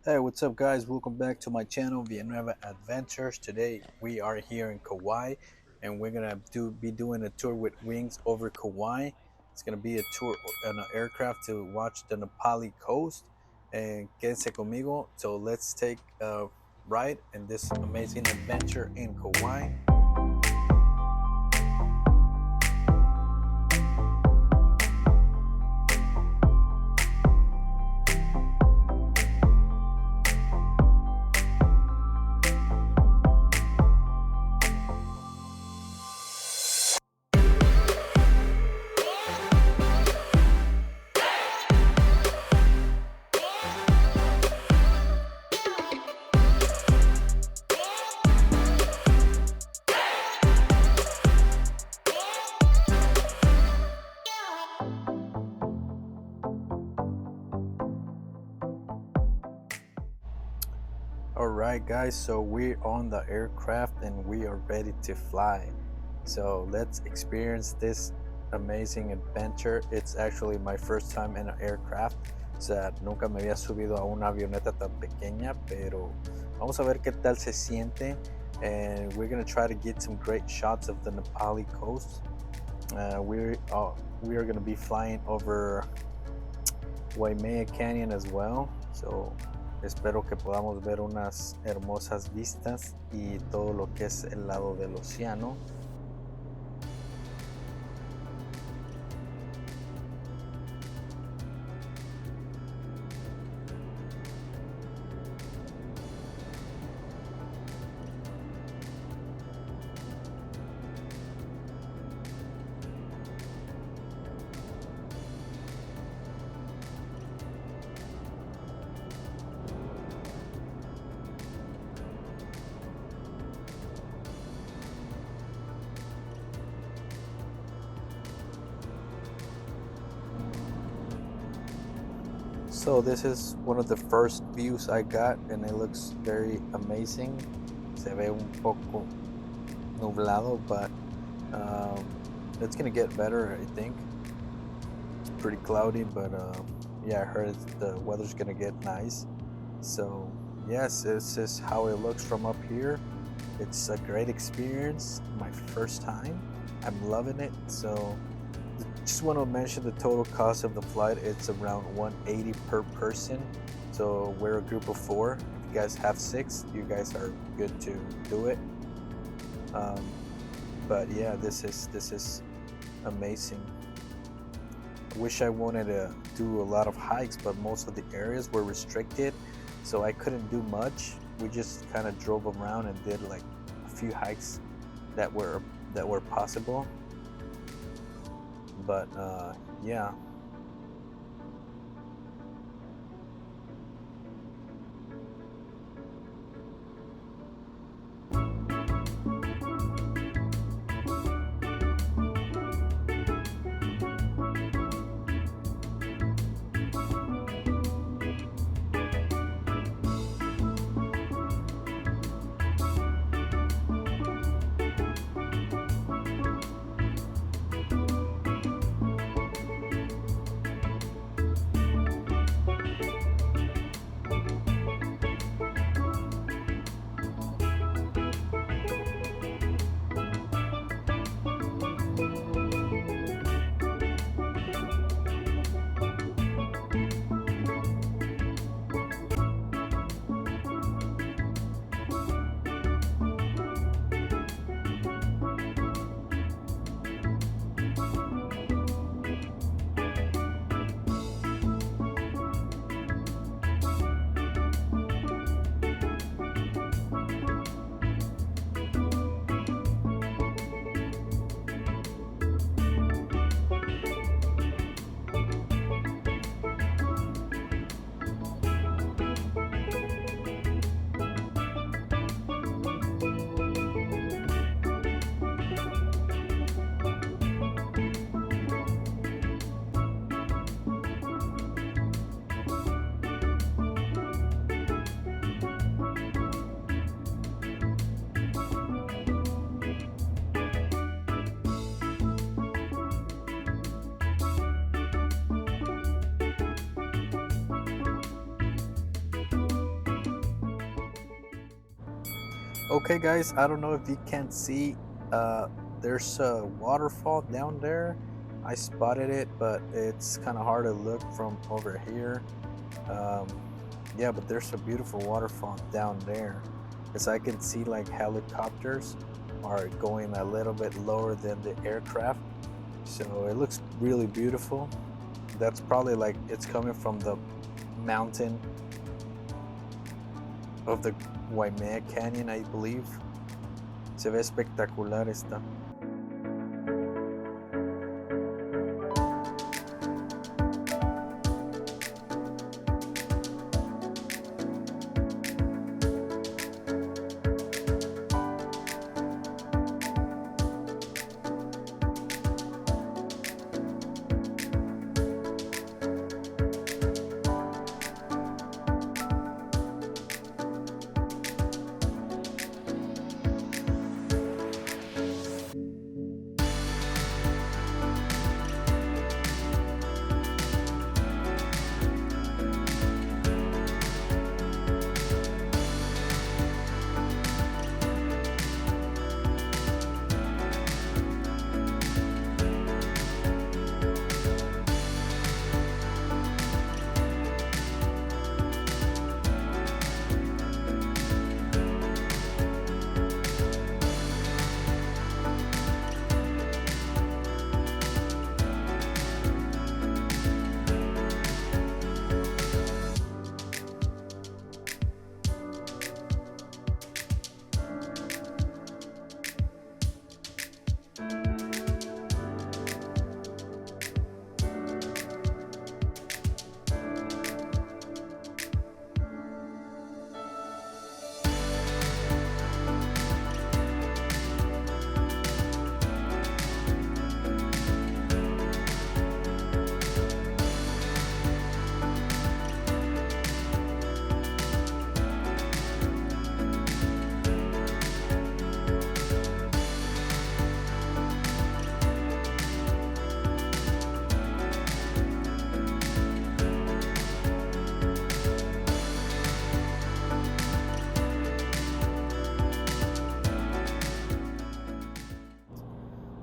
Hey, what's up, guys? Welcome back to my channel, Villanueva Adventures. Today we are here in Kauai, and we're gonna be doing a tour with Wings over Kauai. It's gonna be a tour on an aircraft to watch the Na Pali coast. And quédense conmigo. So let's take a ride in this amazing adventure in Kauai. All right, guys, so we're on the aircraft and we are ready to fly. So let's experience this amazing adventure. It's actually my first time in an aircraft. O sea, nunca me había subido a una avioneta tan pequeña, pero vamos a ver qué tal se siente. And we're gonna try to get some great shots of the Nepali coast. We are gonna be flying over Waimea Canyon as well. So espero que podamos ver unas hermosas vistas y todo lo que es el lado del océano. So this is one of the first views I got and it looks very amazing. Se ve un poco nublado, but it's gonna get better, I think. It's pretty cloudy, but yeah, I heard the weather's gonna get nice. So yes, this is how it looks from up here. It's a great experience, my first time. I'm loving it. So just want to mention the total cost of the flight. It's around 180 per person. So we're a group of 4. If you guys have 6, you guys are good to do it. Um, but yeah, this is amazing. I wish I wanted to do a lot of hikes, but most of the areas were restricted, so I couldn't do much. We just kind of drove around and did like a few hikes that were possible. But yeah. Okay, guys, I don't know if you can see, uh, there's a waterfall down there. I spotted it, but it's kind of hard to look from over here. Um, yeah, but there's a beautiful waterfall down there. As I can see, like helicopters are going a little bit lower than the aircraft. So it looks really beautiful. That's probably like it's coming from the mountain of the Waimea Canyon, I believe. Se ve espectacular esta.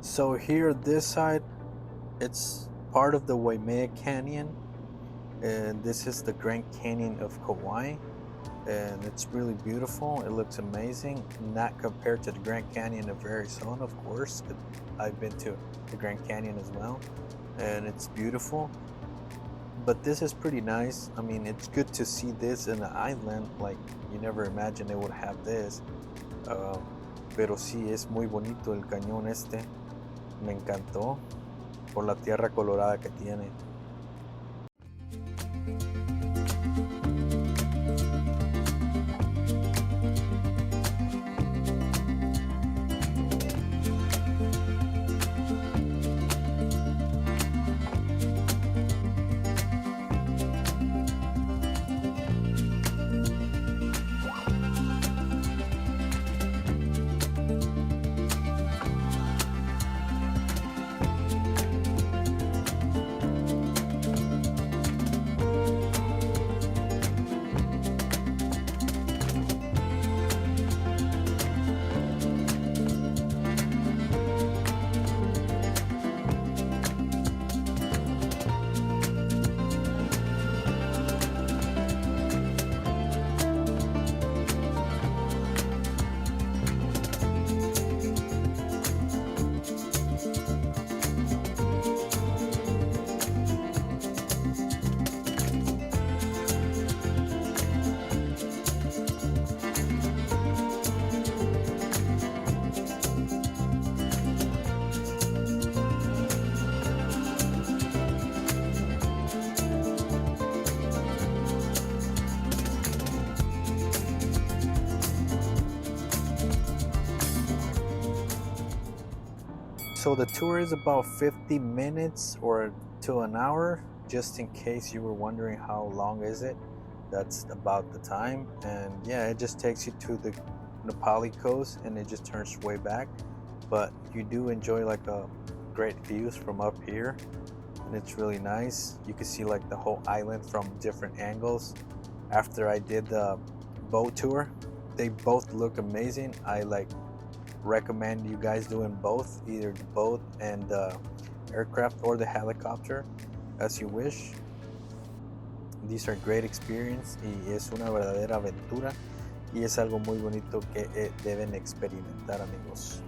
So here, this side, it's part of the Waimea Canyon, and this is the Grand Canyon of Kauai, and it's really beautiful. It looks amazing, not compared to the Grand Canyon of Arizona, of course. I've been to the Grand Canyon as well, and it's beautiful. But this is pretty nice. I mean, it's good to see this in an island. Like, you never imagined it would have this. Uh, pero sí, es muy bonito el cañón este. Me encantó por la tierra colorada que tiene. So the tour is about 50 minutes or to an hour, just in case you were wondering how long is it. That's about the time. And yeah, it just takes you to the Nepali coast and it just turns way back. But you do enjoy like a great views from up here, and it's really nice. You can see like the whole island from different angles. After I did the boat tour, they both look amazing. I like recommend you guys doing both, either the boat and the aircraft or the helicopter, as you wish. These are great experience y es una verdadera aventura y es algo muy bonito que deben experimentar, amigos.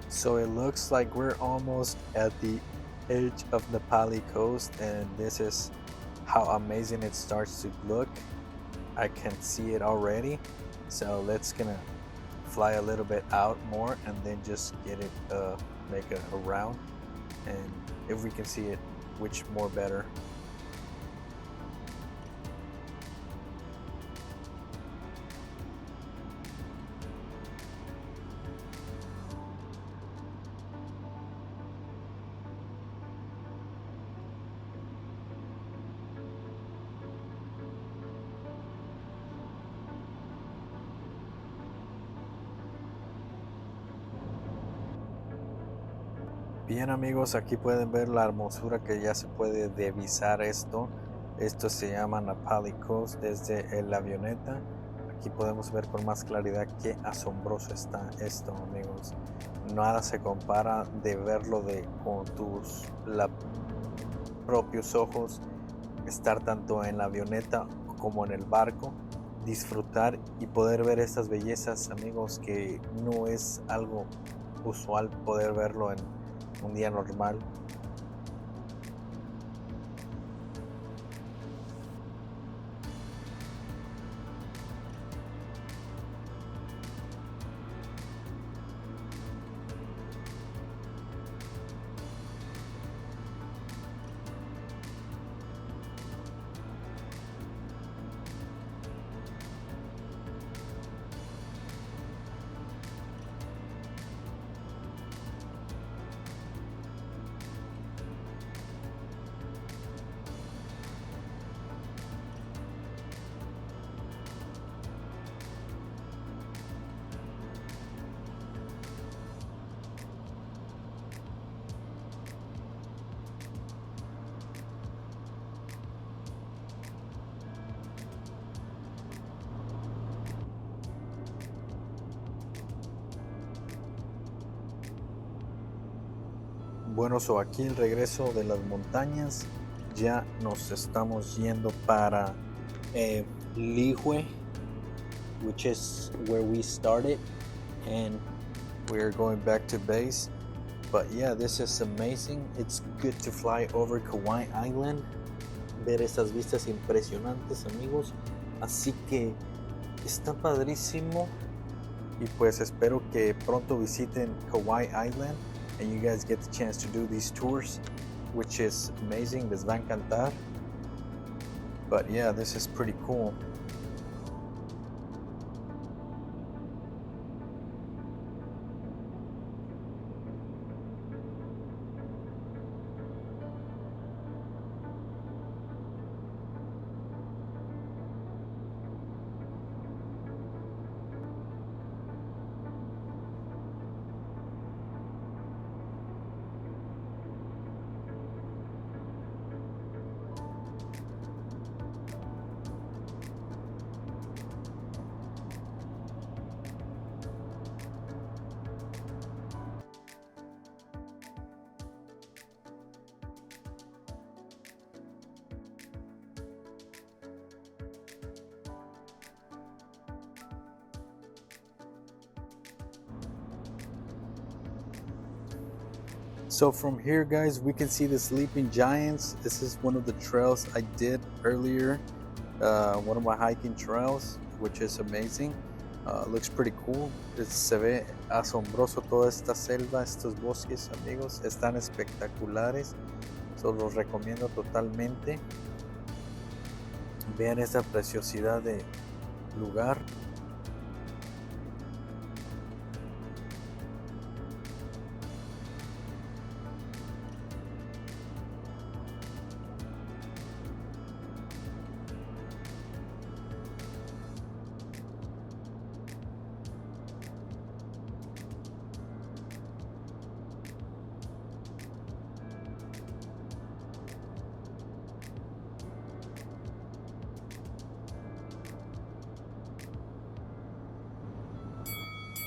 So it looks like we're almost at the edge of the Pali coast, and this is how amazing it starts to look. I can see it already. So let's gonna fly a little bit out more and then just get it make a round, and if we can see it, which more better. Bien, amigos, aquí pueden ver la hermosura que ya se puede divisar esto. Esto se llama Na Pali Coast desde la avioneta. Aquí podemos ver con más claridad qué asombroso está esto, amigos. Nada se compara de verlo con tus propios ojos, estar tanto en la avioneta como en el barco, disfrutar y poder ver estas bellezas, amigos, que no es algo usual poder verlo en un día normal. Bueno, aquí el regreso de las montañas. Ya nos estamos yendo para Lihue, which is where we started, and we're going back to base. But yeah, this is amazing. It's good to fly over Kauai Island, ver estas vistas impresionantes, amigos. Así que está padrísimo, y pues espero que pronto visiten Kauai Island and you guys get the chance to do these tours, which is amazing. Les va a encantar. But yeah, this is pretty cool. So from here, guys, we can see the sleeping giants. This is one of the trails I did earlier, one of my hiking trails, which is amazing. Looks pretty cool. Se ve asombroso toda esta selva, estos bosques, amigos, están espectaculares. So, los recomiendo totalmente. Vean esta preciosidad de lugar.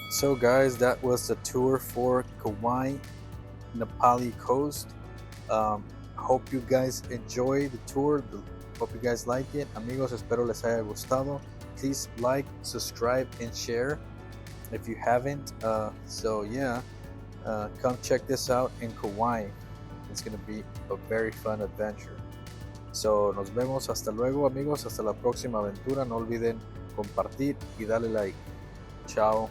So guys, that was the tour for Kauai, Nepali coast. Hope you guys enjoy the tour. Hope you guys like it. Amigos, espero les haya gustado. Please like, subscribe, and share if you haven't. So yeah, come check this out in Kauai. It's gonna be a very fun adventure. So nos vemos, hasta luego amigos, hasta la próxima aventura. No olviden compartir y darle like. Chao.